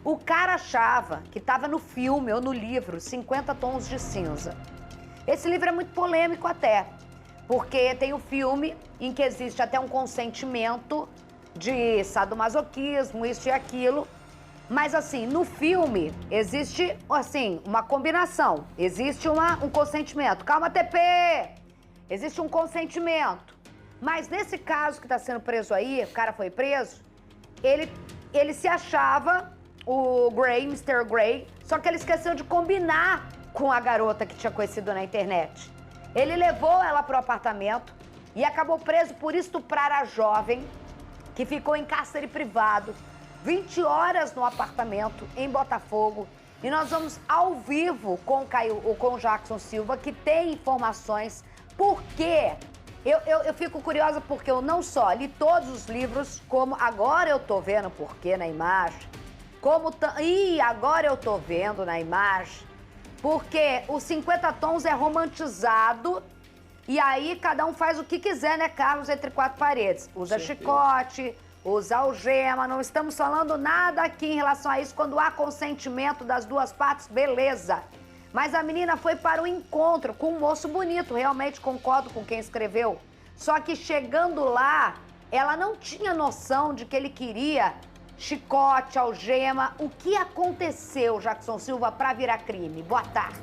O cara achava que estava no filme ou no livro 50 Tons de Cinza. Esse livro é muito polêmico até, porque tem o filme em que existe até um consentimento de sadomasoquismo, isso e aquilo. Mas assim, no filme existe, assim, uma combinação. Existe um consentimento. Calma, TP! Existe um consentimento. Mas nesse caso que está sendo preso aí, o cara foi preso, ele se achava o Grey, Mr. Grey, só que ele esqueceu de combinar com a garota que tinha conhecido na internet. Ele levou ela pro apartamento e acabou preso por estuprar a jovem, que ficou em cárcere privado, 20 horas no apartamento, em Botafogo. E nós vamos ao vivo com o Jackson Silva, que tem informações. Por quê? Eu fico curiosa porque eu não só li todos os livros, como agora eu tô vendo porquê na imagem, e agora eu tô vendo na imagem, porque os 50 Tons é romantizado e aí cada um faz o que quiser, né, Carlos, entre quatro paredes. Usa chicote, usa algema, não estamos falando nada aqui em relação a isso. Quando há consentimento das duas partes, beleza. Mas a menina foi para o encontro com um moço bonito, realmente concordo com quem escreveu. Só que chegando lá, ela não tinha noção de que ele queria chicote, algema. O que aconteceu, Jackson Silva, para virar crime? Boa tarde.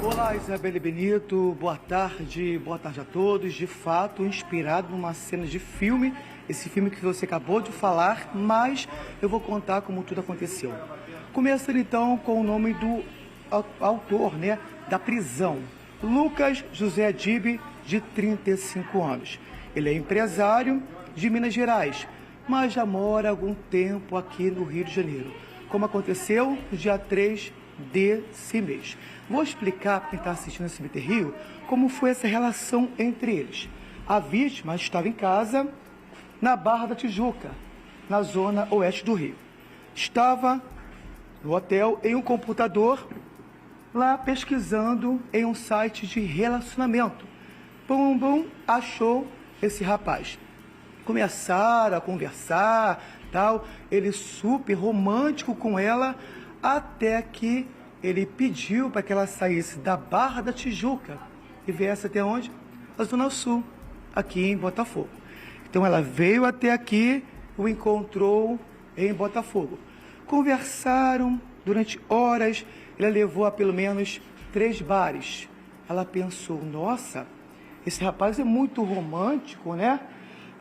Olá, Isabelle Benito, boa tarde a todos. De fato, inspirado numa cena de filme, esse filme que você acabou de falar, mas eu vou contar como tudo aconteceu. Começando então com o nome do autor, né, da prisão, Lucas José Dibe, de 35 anos. Ele é empresário de Minas Gerais, mas já mora há algum tempo aqui no Rio de Janeiro, como aconteceu no dia 3 desse mês. Vou explicar para quem está assistindo esse SBT Rio como foi essa relação entre eles. A vítima estava em casa na Barra da Tijuca, na zona oeste do Rio. Estava no hotel em um computador, lá pesquisando em um site de relacionamento. Pum, achou esse rapaz. Começaram a conversar, tal, ele super romântico com ela, até que ele pediu para que ela saísse da Barra da Tijuca e viesse até onde? A Zona Sul, aqui em Botafogo. Então ela veio até aqui, o encontrou em Botafogo. Conversaram durante horas, ele levou a pelo menos 3 bares. Ela pensou, nossa, esse rapaz é muito romântico, né?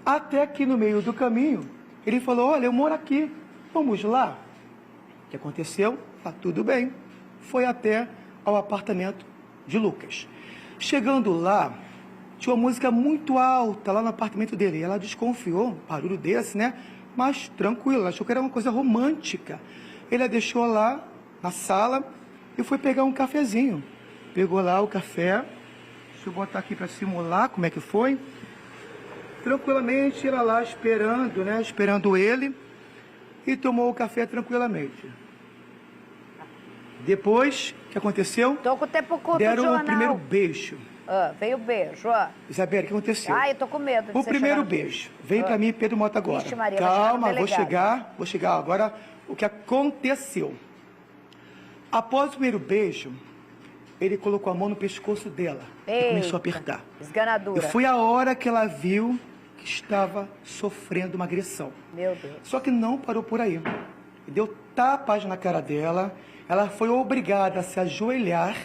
Até que no meio do caminho, ele falou, olha, eu moro aqui, vamos lá? O que aconteceu? Tá tudo bem. Foi até ao apartamento de Lucas. Chegando lá, tinha uma música muito alta lá no apartamento dele. Ela desconfiou, um barulho desse, né? Mas tranquilo, achou que era uma coisa romântica. Ele a deixou lá na sala e foi pegar um cafezinho. Pegou lá o café, deixa eu botar aqui para simular como é que foi. Tranquilamente, ela lá esperando, né? Esperando ele, e tomou o café tranquilamente. Depois, o que aconteceu? Tô com o tempo curto, deram o primeiro beijo. Veio o beijo, Isabelle, o que aconteceu? Ai, eu tô com medo de o você primeiro chegar beijo. Vem pra mim, Pedro Mota, agora. Vixe, Maria, calma, vou chegar agora. O que aconteceu? Após o primeiro beijo, ele colocou a mão no pescoço dela. E começou a apertar. Esganadura. E foi a hora que ela viu que estava sofrendo uma agressão. Meu Deus. Só que não parou por aí. Deu tapas na cara dela. Ela foi obrigada a se ajoelhar,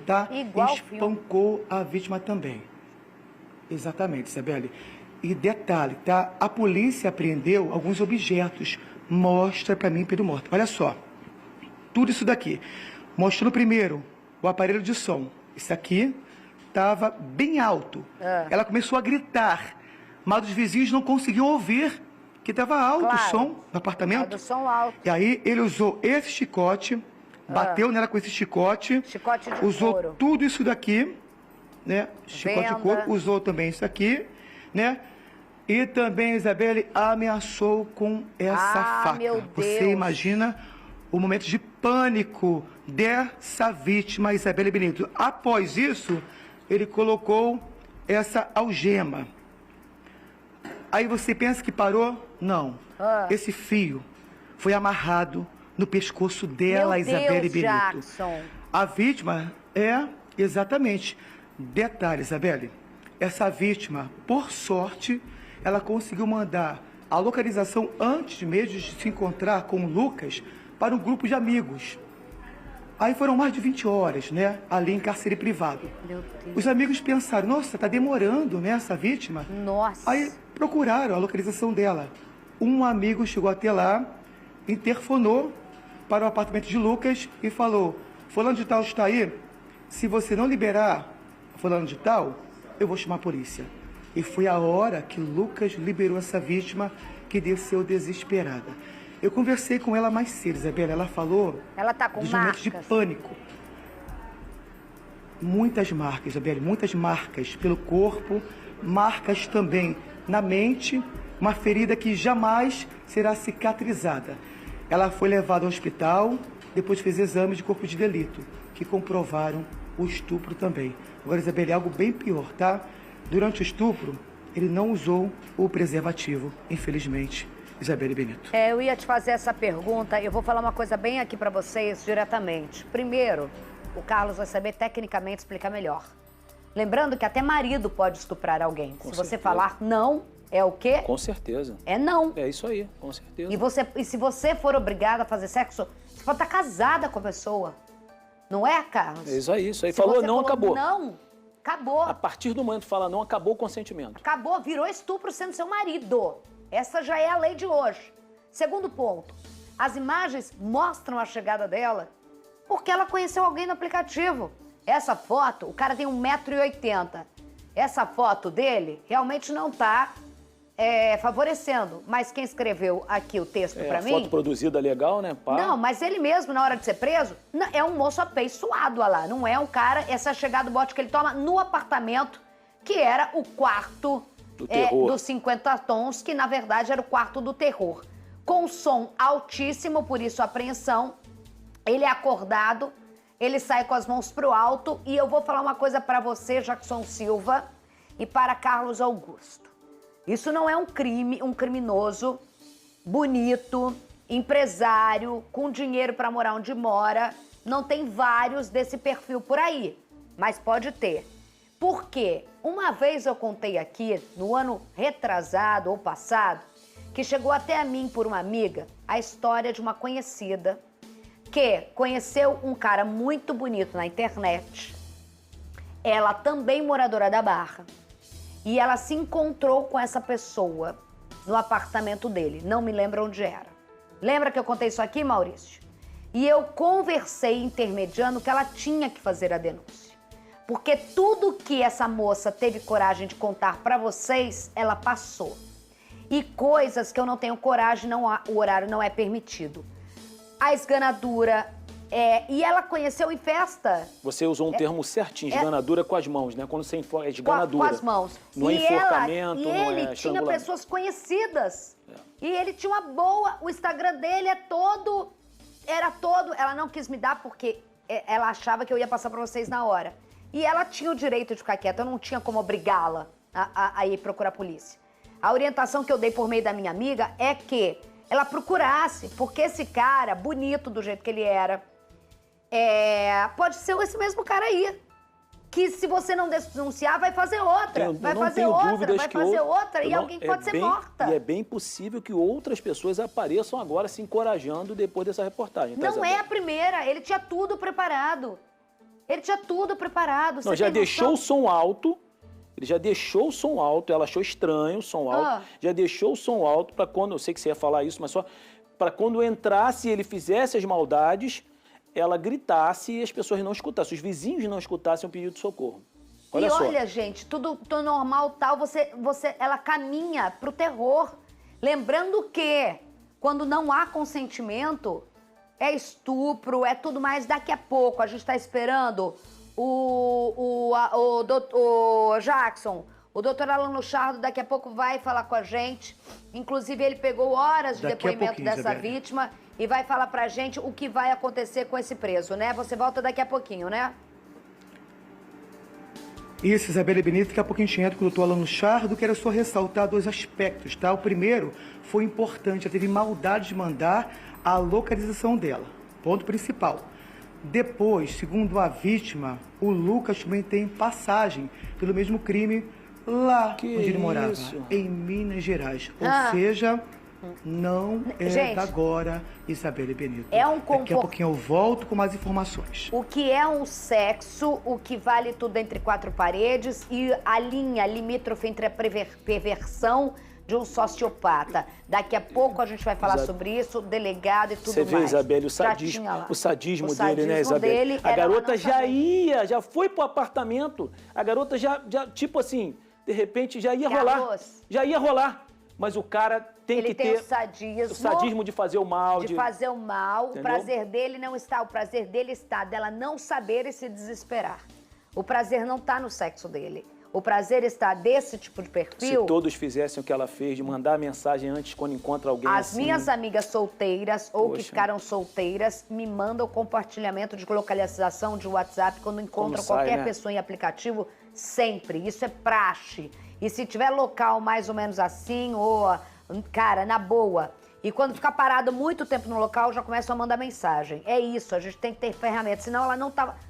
tá? Igual e espancou a vítima também. Exatamente, Isabelle. E detalhe, tá? A polícia apreendeu alguns objetos. Mostra pra mim, Pedro Mota. Olha só. Tudo isso daqui. Mostrando primeiro o aparelho de som. Isso aqui estava bem alto. Ela começou a gritar, mas os vizinhos não conseguiam ouvir, que estava alto o som do apartamento. Do som alto. E aí ele usou esse chicote, bateu nela com esse chicote. Chicote de usou couro. tudo isso daqui, né? Chicote de couro, usou também isso aqui, né? E também, Isabelle, ameaçou com essa faca. Meu Deus. Você imagina o momento de pânico dessa vítima, Isabelle Benito. Após isso, ele colocou essa algema. Aí você pensa que parou? Não. Esse fio foi amarrado no pescoço dela, Isabelle Benito. Jackson. A vítima exatamente. Detalhe, Isabelle. Essa vítima, por sorte, ela conseguiu mandar a localização antes mesmo de se encontrar com o Lucas para um grupo de amigos. Aí foram mais de 20 horas, né, ali em cárcere privado. Meu Deus. Os amigos pensaram, nossa, tá demorando, né, essa vítima? Nossa. Aí procuraram a localização dela. Um amigo chegou até lá, interfonou para o apartamento de Lucas e falou, fulano de tal está aí? Se você não liberar fulano de tal, eu vou chamar a polícia. E foi a hora que Lucas liberou essa vítima, que desceu desesperada. Eu conversei com ela mais cedo, Isabela. Ela falou Ela tá com dos marcas? momentos de pânico. Muitas marcas, Isabela, muitas marcas pelo corpo, marcas também na mente, uma ferida que jamais será cicatrizada. Ela foi levada ao hospital, depois fez exames de corpo de delito, que comprovaram o estupro também. Agora, Isabela, é algo bem pior, tá? Durante o estupro, ele não usou o preservativo, infelizmente, Isabelle Benito. Eu ia te fazer essa pergunta, eu vou falar uma coisa bem aqui pra vocês diretamente. Primeiro, o Carlos vai saber tecnicamente explicar melhor. Lembrando que até marido pode estuprar alguém. Se você falar não, é o quê? Com certeza. É não. É isso aí, com certeza. E se você for obrigada a fazer sexo, você pode estar casada com a pessoa. Não é, Carlos? É isso aí, isso aí. Se Falou você não, acabou. Não, acabou. A partir do momento que fala não, acabou o consentimento. Acabou, virou estupro sendo seu marido. Essa já é a lei de hoje. Segundo ponto, as imagens mostram a chegada dela porque ela conheceu alguém no aplicativo. Essa foto, o cara tem 1,80 m. Essa foto dele realmente não tá favorecendo. Mas quem escreveu aqui o texto pra mim... Foto produzida legal, né? Pá. Não, mas ele mesmo, na hora de ser preso, é um moço apeiçoado lá. Não é um cara, essa chegada do bote que ele toma no apartamento, que era o quarto dos 50 tons, que na verdade era o quarto do terror. Com som altíssimo, por isso a apreensão. Ele é acordado, ele sai com as mãos pro alto. E eu vou falar uma coisa pra você, Jackson Silva, e para Carlos Augusto. Isso não é um crime, um criminoso bonito, empresário, com dinheiro para morar onde mora. Não tem vários desse perfil por aí, mas pode ter. Por quê? Uma vez eu contei aqui, no ano retrasado ou passado, que chegou até a mim por uma amiga a história de uma conhecida que conheceu um cara muito bonito na internet. Ela também moradora da Barra. E ela se encontrou com essa pessoa no apartamento dele. Não me lembro onde era. Lembra que eu contei isso aqui, Maurício? E eu conversei intermediando que ela tinha que fazer a denúncia. Porque tudo que essa moça teve coragem de contar pra vocês, ela passou. E coisas que eu não tenho coragem, o horário não é permitido. A esganadura... e ela conheceu em festa. Você usou um termo certinho, esganadura com as mãos, né? Quando você enforca, é esganadura. Com as mãos. Não é enforcamento, não é ele tinha pessoas conhecidas. E ele tinha uma boa... O Instagram dele era todo... Ela não quis me dar porque ela achava que eu ia passar pra vocês na hora. E ela tinha o direito de ficar quieta. Eu não tinha como obrigá-la a ir procurar a polícia. A orientação que eu dei por meio da minha amiga é que ela procurasse. Porque esse cara, bonito do jeito que ele era... pode ser esse mesmo cara aí. Que se você não denunciar, vai fazer outra. Vai fazer outra e alguém pode ser morta. E é bem possível que outras pessoas apareçam agora se encorajando depois dessa reportagem. Tá, não é a primeira, ele tinha tudo preparado. Não, já deixou o som alto. Ele já deixou o som alto, ela achou estranho o som alto. Já deixou o som alto para quando, eu sei que você ia falar isso, mas só para quando entrasse e ele fizesse as maldades, ela gritasse e as pessoas não escutassem, os vizinhos não escutassem o pedido de socorro. Olha, gente, tudo normal, tal, ela caminha pro terror. Lembrando que quando não há consentimento, é estupro, é tudo mais. Daqui a pouco, a gente tá esperando o Jackson, o doutor Alan Luchardo, daqui a pouco vai falar com a gente. Inclusive, ele pegou horas de depoimento dessa vítima e vai falar pra gente o que vai acontecer com esse preso, né? Você volta daqui a pouquinho, né? Isso, Isabelle Benito, daqui a pouquinho a gente entra com o doutor Alano Chardo. Quero só ressaltar 2 aspectos, tá? O primeiro foi importante, ela teve maldade de mandar a localização dela. Ponto principal. Depois, segundo a vítima, o Lucas também tem passagem pelo mesmo crime lá onde ele morava, em Minas Gerais. Ou seja, não é da agora, Isabelle Benito. Daqui a pouquinho eu volto com mais informações. O que é um sexo, o que vale tudo entre 4 paredes e a linha limítrofe entre a perversão de um sociopata. Daqui a pouco a gente vai falar sobre isso, o delegado e tudo mais. Você vê, Isabelle, o sadismo dele, né, Isabelle? A garota já foi pro apartamento, a garota já, tipo assim, de repente já ia rolar. Já ia rolar. Mas o cara tem que ter o sadismo de fazer o mal. De fazer o mal. Entendeu? O prazer dele não está. O prazer dele está dela não saber e se desesperar. O prazer não está no sexo dele. O prazer está desse tipo de perfil. Se todos fizessem o que ela fez, de mandar mensagem antes quando encontra alguém As minhas amigas solteiras ou que ficaram solteiras me mandam compartilhamento de localização de WhatsApp quando encontram qualquer pessoa em aplicativo. Sempre. Isso é praxe. E se tiver local mais ou menos assim, ou, cara, na boa. E quando ficar parado muito tempo no local, já começam a mandar mensagem. É isso, a gente tem que ter ferramentas, senão ela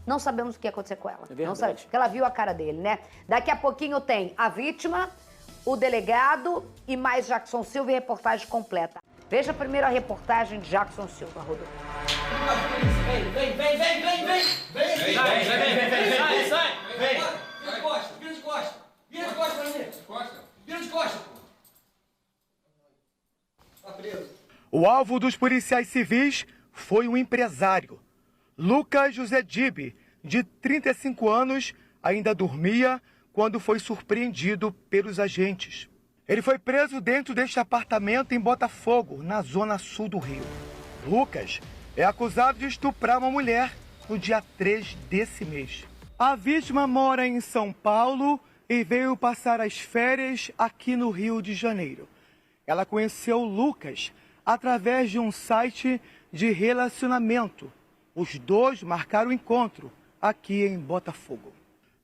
não sabemos o que ia acontecer com ela. É verdade. Não sabe, porque ela viu a cara dele, né? Daqui a pouquinho tem a vítima, o delegado e mais Jackson Silva e reportagem completa. Veja primeiro a reportagem de Jackson Silva, Rodolfo. Vem! Sai! Vira de costas! Vira de costas pra mim! Vira de costas, pô! Tá preso. O alvo dos policiais civis foi um empresário. Lucas José Dibe, de 35 anos, ainda dormia quando foi surpreendido pelos agentes. Ele foi preso dentro deste apartamento em Botafogo, na zona sul do Rio. Lucas é acusado de estuprar uma mulher no dia 3 desse mês. A vítima mora em São Paulo e veio passar as férias aqui no Rio de Janeiro. Ela conheceu Lucas através de um site de relacionamento. Os dois marcaram o encontro aqui em Botafogo.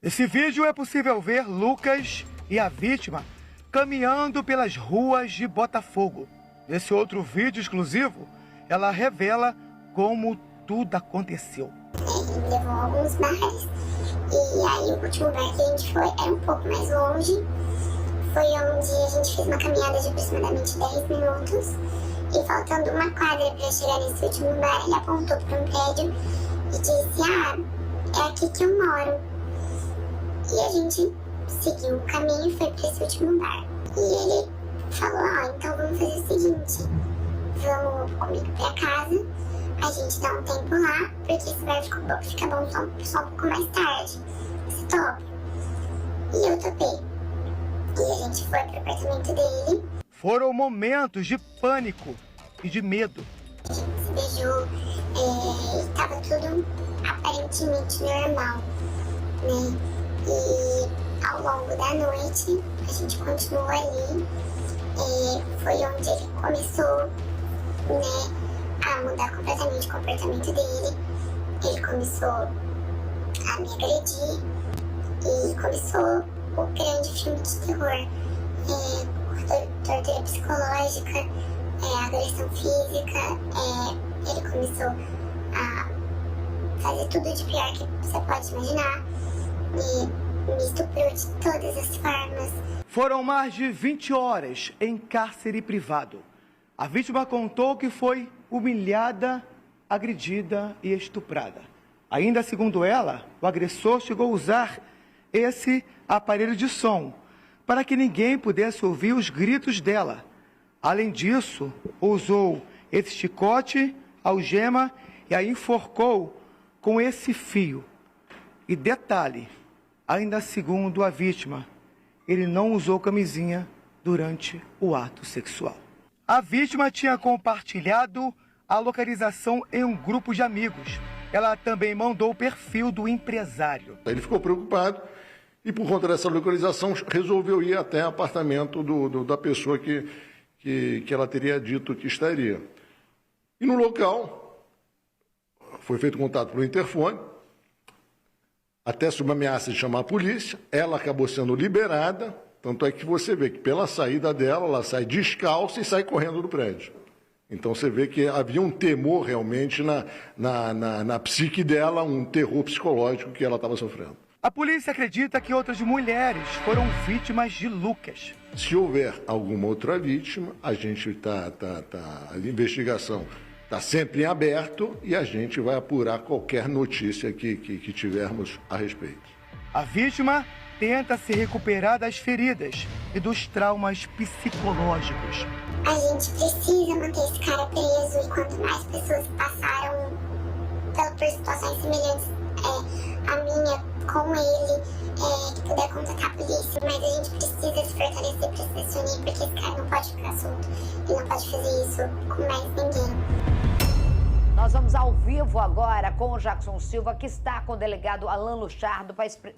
Nesse vídeo é possível ver Lucas e a vítima caminhando pelas ruas de Botafogo. Nesse outro vídeo exclusivo, ela revela como tudo aconteceu. Ele levou alguns bares e aí o último bar que a gente foi era um pouco mais longe. Foi onde a gente fez uma caminhada de aproximadamente 10 minutos e faltando uma quadra para chegar nesse último bar, ele apontou para um prédio e disse: é aqui que eu moro. E a gente seguiu o caminho e foi para esse último bar. E ele falou: então vamos fazer o seguinte, vamos comigo para casa, a gente dá um tempo lá, porque esse bar fica bom só um pouco mais tarde. Você topa? E eu topei. E a gente foi pro apartamento dele. Foram momentos de pânico e de medo. A gente se beijou, tava tudo aparentemente normal, né? E ao longo da noite, a gente continuou ali. Foi onde ele começou, né, a mudar completamente o comportamento dele. Ele começou a me agredir e começou o grande filme de terror, tortura psicológica, agressão física. Ele começou a fazer tudo de pior que você pode imaginar e me estuprou de todas as formas. Foram mais de 20 horas em cárcere privado. A vítima contou que foi humilhada, agredida e estuprada. Ainda segundo ela, o agressor chegou a usar esse aparelho de som para que ninguém pudesse ouvir os gritos dela. Além disso, usou esse chicote, algema e a enforcou com esse fio. E detalhe, ainda segundo a vítima, ele não usou camisinha durante o ato sexual. A vítima tinha compartilhado a localização em um grupo de amigos. Ela também mandou o perfil do empresário. Ele ficou preocupado e, por conta dessa localização, resolveu ir até o apartamento da pessoa que ela teria dito que estaria. E no local, foi feito contato pelo interfone. até sob ameaça de chamar a polícia. Ela acabou sendo liberada, tanto é que você vê que pela saída dela, ela sai descalça e sai correndo do prédio. Então você vê que havia um temor realmente na psique dela, um terror psicológico que ela estava sofrendo. A polícia acredita que outras mulheres foram vítimas de Lucas. Se houver alguma outra vítima, a gente a investigação está sempre em aberto e a gente vai apurar qualquer notícia que tivermos a respeito. A vítima tenta se recuperar das feridas e dos traumas psicológicos. A gente precisa manter esse cara preso e quanto mais pessoas passaram por situações semelhantes à minha com ele, que puder contatar a polícia, mas a gente precisa se fortalecer para se unir, porque esse cara não pode ficar solto, ele não pode fazer isso com mais ninguém. Nós vamos ao vivo agora com o Jackson Silva, que está com o delegado Alan Luchardo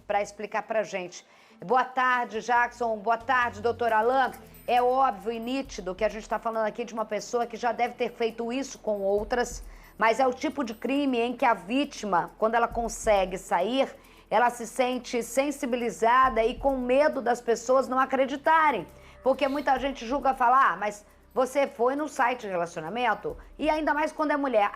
para explicar para a gente. Boa tarde, Jackson. Boa tarde, doutor Alan. É óbvio e nítido que a gente está falando aqui de uma pessoa que já deve ter feito isso com outras, mas é o tipo de crime em que a vítima, quando ela consegue sair, ela se sente sensibilizada e com medo das pessoas não acreditarem. Porque muita gente julga falar, mas você foi no site de relacionamento? E ainda mais quando é mulher.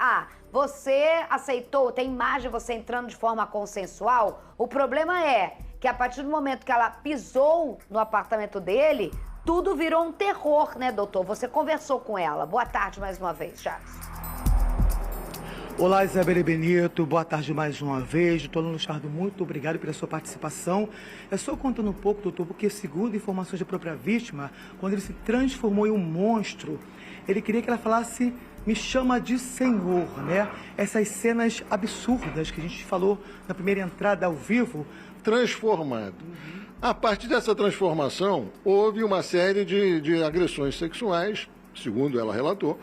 Você aceitou, tem imagem de você entrando de forma consensual? O problema é que a partir do momento que ela pisou no apartamento dele, tudo virou um terror, né, doutor? Você conversou com ela. Boa tarde mais uma vez, Jackson. Olá, Isabelle Benito, boa tarde mais uma vez. Doutor Alan Luchardo, muito obrigado pela sua participação. É só contando um pouco, doutor, porque segundo informações da própria vítima, quando ele se transformou em um monstro, ele queria que ela falasse, me chama de senhor, né? Essas cenas absurdas que a gente falou na primeira entrada ao vivo. Transformado. A partir dessa transformação, houve uma série de agressões sexuais, segundo ela relatou,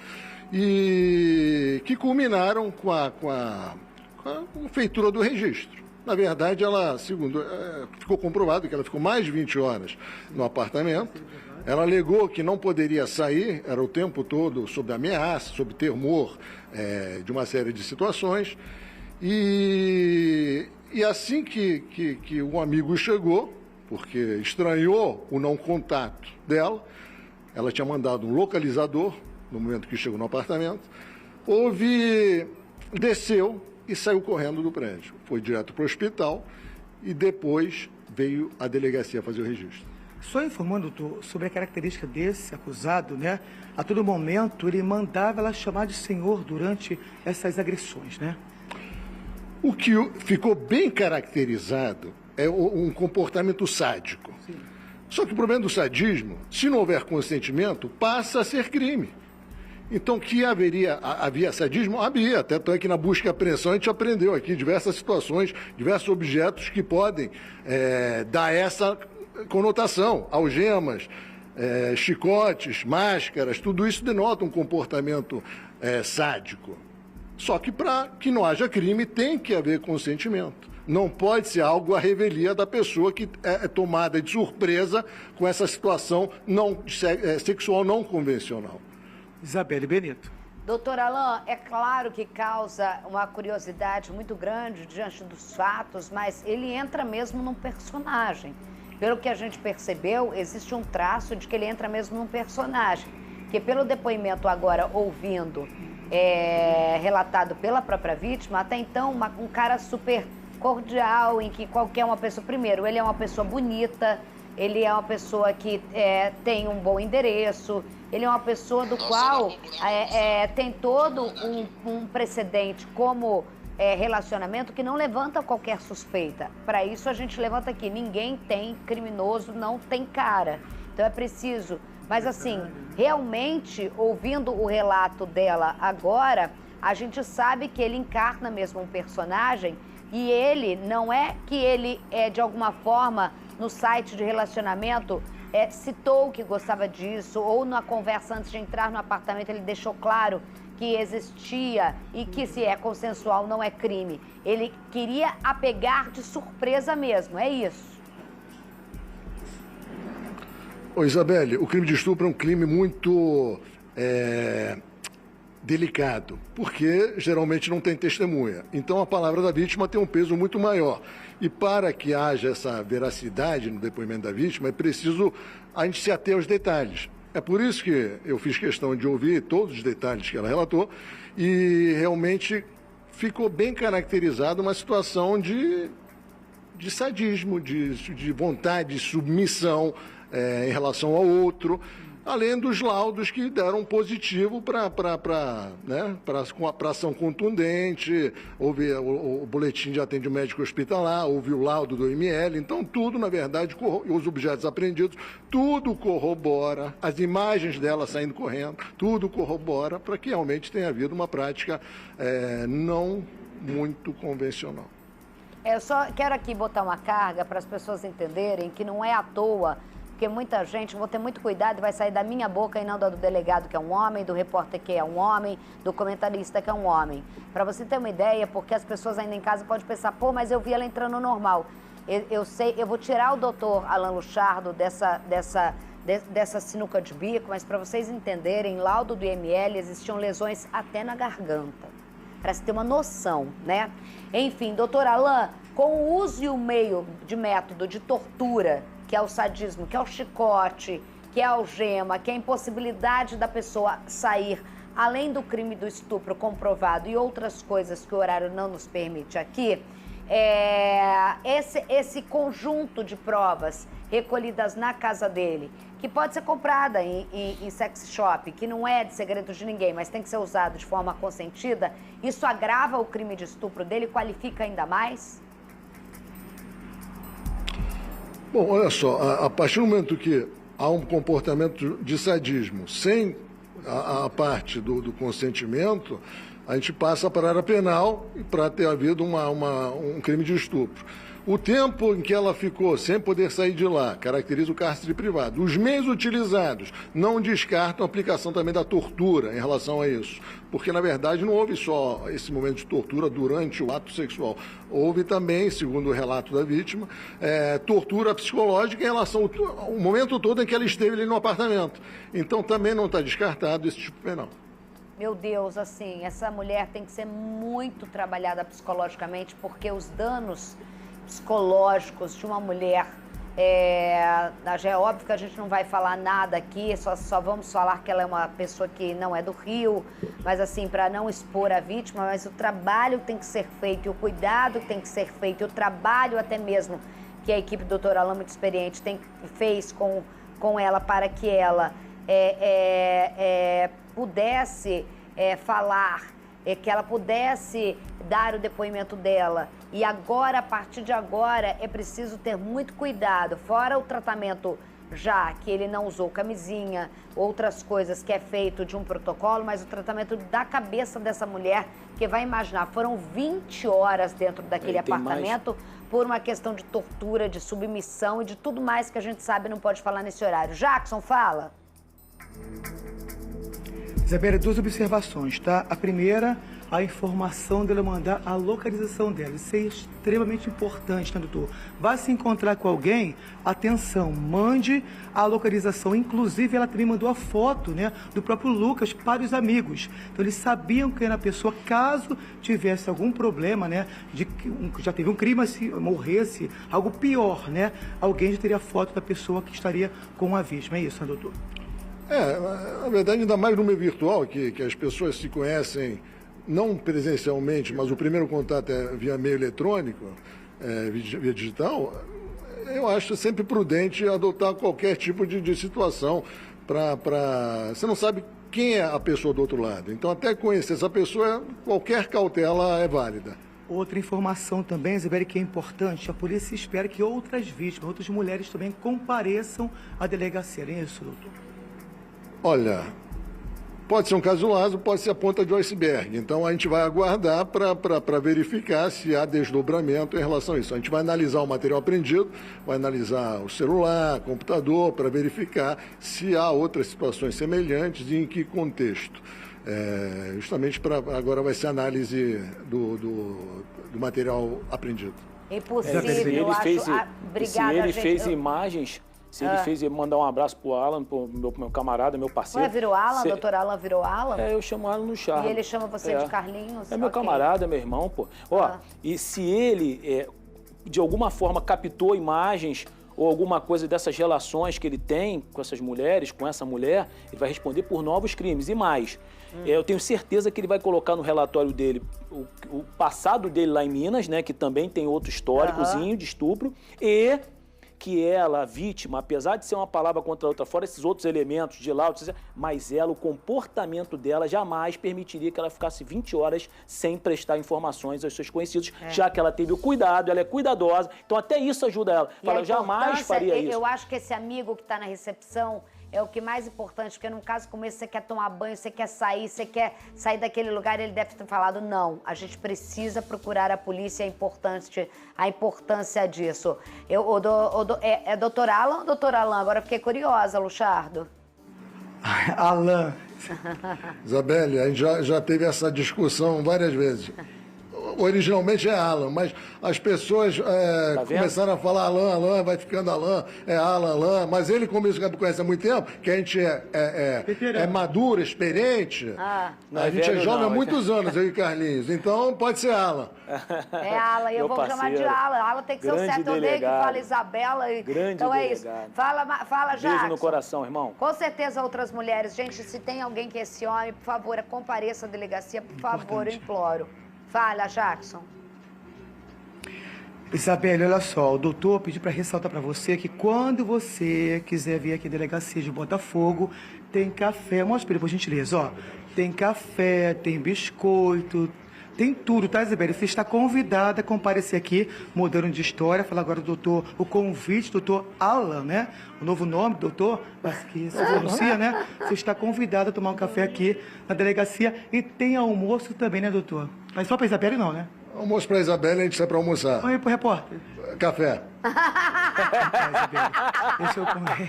e que culminaram com a feitura do registro. Na verdade, ela, segundo, ficou comprovado que ela ficou mais de 20 horas no apartamento. Ela alegou que não poderia sair, era o tempo todo sob ameaça, sob temor de uma série de situações. E assim que um amigo chegou, porque estranhou o não contato dela, ela tinha mandado um localizador no momento que chegou no apartamento, desceu e saiu correndo do prédio. Foi direto para o hospital e depois veio à delegacia fazer o registro. Só informando, doutor, sobre a característica desse acusado, né? A todo momento ele mandava ela chamar de senhor durante essas agressões, né? O que ficou bem caracterizado é um comportamento sádico. Sim. Só que o problema do sadismo, se não houver consentimento, passa a ser crime. Então, que havia sadismo? Havia, até que na busca e apreensão a gente aprendeu aqui diversas situações, diversos objetos que podem dar essa conotação, algemas, chicotes, máscaras, tudo isso denota um comportamento sádico. Só que para que não haja crime tem que haver consentimento. Não pode ser algo à revelia da pessoa que é tomada de surpresa com essa situação sexual não convencional. Isabelle Benito. Doutor Alan, é claro que causa uma curiosidade muito grande diante dos fatos, mas ele entra mesmo num personagem. Pelo que a gente percebeu, existe um traço de que ele entra mesmo num personagem. Que pelo depoimento agora ouvindo, relatado pela própria vítima, até então um cara super cordial, em que qualquer uma pessoa... Primeiro, ele é uma pessoa bonita, ele é uma pessoa que tem um bom endereço, ele é uma pessoa do qual tem todo um precedente como relacionamento que não levanta qualquer suspeita. Para isso a gente levanta aqui, ninguém tem criminoso, não tem cara. Então é preciso... Mas assim, realmente, ouvindo o relato dela agora, a gente sabe que ele encarna mesmo um personagem e ele não é que ele de alguma forma, no site de relacionamento, citou que gostava disso, ou na conversa antes de entrar no apartamento ele deixou claro que existia e que se é consensual não é crime. Ele queria a pegar de surpresa mesmo, é isso? Ô Isabelle, o crime de estupro é um crime muito delicado, porque geralmente não tem testemunha. Então a palavra da vítima tem um peso muito maior. E para que haja essa veracidade no depoimento da vítima, é preciso a gente se ater aos detalhes. É por isso que eu fiz questão de ouvir todos os detalhes que ela relatou e realmente ficou bem caracterizada uma situação de sadismo, de vontade, de submissão em relação ao outro, além dos laudos que deram positivo para ação contundente, houve o boletim de atendimento médico hospitalar, houve o laudo do IML, então tudo, na verdade, os objetos apreendidos, tudo corrobora, as imagens dela saindo correndo, tudo corrobora para que realmente tenha havido uma prática não muito convencional. Eu só quero aqui botar uma carga para as pessoas entenderem que não é à toa, porque muita gente, vou ter muito cuidado, vai sair da minha boca e não da do delegado, que é um homem, do repórter, que é um homem, do comentarista, que é um homem. Para você ter uma ideia, porque as pessoas ainda em casa podem pensar, pô, mas eu vi ela entrando normal. Eu sei, eu vou tirar o doutor Alan Luchardo dessa sinuca de bico, mas para vocês entenderem, laudo do IML, existiam lesões até na garganta. Para se ter uma noção, né? Enfim, doutor Alan, com o uso e o meio de método de tortura, que é o sadismo, que é o chicote, que é a algema, que é a impossibilidade da pessoa sair, além do crime do estupro comprovado e outras coisas que o horário não nos permite aqui, esse conjunto de provas recolhidas na casa dele, que pode ser comprada em sex shop, que não é de segredo de ninguém, mas tem que ser usado de forma consentida, isso agrava o crime de estupro dele, qualifica ainda mais? Bom, olha só, a partir do momento que há um comportamento de sadismo sem a parte do consentimento, a gente passa para a área penal para ter havido um crime de estupro. O tempo em que ela ficou sem poder sair de lá caracteriza o cárcere privado. Os meios utilizados não descartam a aplicação também da tortura em relação a isso. Porque, na verdade, não houve só esse momento de tortura durante o ato sexual. Houve também, segundo o relato da vítima, tortura psicológica em relação ao momento todo em que ela esteve ali no apartamento. Então, também não está descartado esse tipo penal. Meu Deus, assim, essa mulher tem que ser muito trabalhada psicologicamente, porque os danos psicológicos de uma mulher, já é óbvio que a gente não vai falar nada aqui, só vamos falar que ela é uma pessoa que não é do Rio, mas assim, para não expor a vítima, mas o trabalho tem que ser feito, e o cuidado tem que ser feito, e o trabalho até mesmo que a equipe do Dr. Alan, muito experiente, fez com ela para que ela pudesse falar, que ela pudesse dar o depoimento dela. E agora, a partir de agora, é preciso ter muito cuidado, fora o tratamento já que ele não usou camisinha, outras coisas que é feito de um protocolo, mas o tratamento da cabeça dessa mulher, que vai imaginar, foram 20 horas dentro daquele apartamento por uma questão de tortura, de submissão e de tudo mais que a gente sabe e não pode falar nesse horário. Jackson, fala! Isabela, duas observações, tá? A primeira, a informação dela mandar a localização dela. Isso é extremamente importante, né, doutor? Vá se encontrar com alguém, atenção, mande a localização. Inclusive, ela também mandou a foto, né, do próprio Lucas para os amigos. Então, eles sabiam quem era a pessoa, caso tivesse algum problema, né, já teve um crime, se morresse, algo pior, né? Alguém já teria a foto da pessoa que estaria com a vítima. É isso, né, doutor? Na verdade, ainda mais no meio virtual, que as pessoas se conhecem não presencialmente, mas o primeiro contato é via meio eletrônico, via digital, eu acho sempre prudente adotar qualquer tipo de situação você não sabe quem é a pessoa do outro lado. Então, até conhecer essa pessoa, qualquer cautela é válida. Outra informação também, Isabelle, que é importante, a polícia espera que outras vítimas, outras mulheres também compareçam à delegacia. É isso, doutor? Olha, pode ser um caso isolado, pode ser a ponta de um iceberg. Então, a gente vai aguardar para verificar se há desdobramento em relação a isso. A gente vai analisar o material apreendido, vai analisar o celular, computador, para verificar se há outras situações semelhantes e em que contexto. Justamente agora vai ser a análise do material apreendido. Impossível, se ele acho. fez, Obrigada, se ele gente. fez imagens Se ele fez, ele mandar um abraço pro Alan, pro meu camarada, meu parceiro. Ué, virou Alan? Doutor Alan virou Alan? É, eu chamo Alan no charme. E ele chama você de Carlinhos? É meu camarada, meu irmão, pô. Ó, e se ele, de alguma forma, captou imagens ou alguma coisa dessas relações que ele tem com essas mulheres, com essa mulher, ele vai responder por novos crimes. E mais, eu tenho certeza que ele vai colocar no relatório dele o passado dele lá em Minas, né, que também tem outro históricozinho de estupro, e que ela, a vítima, apesar de ser uma palavra contra a outra, fora esses outros elementos de lá, mas ela, o comportamento dela jamais permitiria que ela ficasse 20 horas sem prestar informações aos seus conhecidos, já que ela teve o cuidado, ela é cuidadosa, então até isso ajuda ela. Fala, eu jamais faria isso. Eu acho que esse amigo que está na recepção é o que mais importante, porque num caso como esse, você quer tomar banho, você quer sair daquele lugar, ele deve ter falado, não, a gente precisa procurar a polícia, a importância disso. É doutor Alan ou doutor Alan? Agora eu fiquei curiosa, Luchardo. Alan. Isabelle, a gente já teve essa discussão várias vezes. Originalmente é Alan, mas as pessoas começaram a falar Alan, vai ficando Alan, Alan, mas ele, como isso me conhece há muito tempo, que a gente é maduro, experiente, a gente é jovem há muitos anos, eu e Carlinhos, então pode ser Alan. É Alan, eu vou chamar de Alan. Alan tem que ser o certo odeio que fala Isabela. Então é isso. Fala, Jackson. Beijo no coração, irmão. Com certeza outras mulheres. Gente, se tem alguém que é esse homem, por favor, compareça à delegacia, por favor, eu imploro. Fala, Jackson. Isabelle, olha só, o doutor pediu para ressaltar para você que quando você quiser vir aqui à delegacia de Botafogo, tem café. Mostra para ele, por gentileza, ó. Tem café, tem biscoito, tem tudo, tá, Isabelle? Você está convidada a comparecer aqui, mudando de história. Fala agora, doutor, o convite, doutor Alan, né? O novo nome, doutor, mas que se pronuncia, né? Você está convidada a tomar um café aqui na delegacia e tem almoço também, né, doutor? Mas só para Isabelle não, né? Almoço para Isabelle, a gente sai para almoçar. Oi, pro repórter. Café. Deixa eu comer.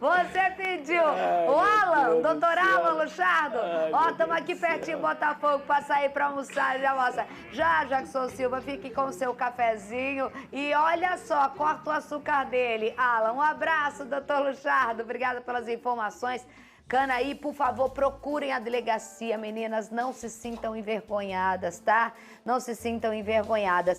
Você pediu! O Alan, doutor Alan Luchardo, ó, estamos aqui pertinho em Botafogo para sair para almoçar, já mostra. Já, Jackson Silva, fique com o seu cafezinho e olha só, corta o açúcar dele. Alan, um abraço, doutor Luchardo, obrigada pelas informações. Canaí, por favor, procurem a delegacia, meninas, não se sintam envergonhadas, tá? Não se sintam envergonhadas.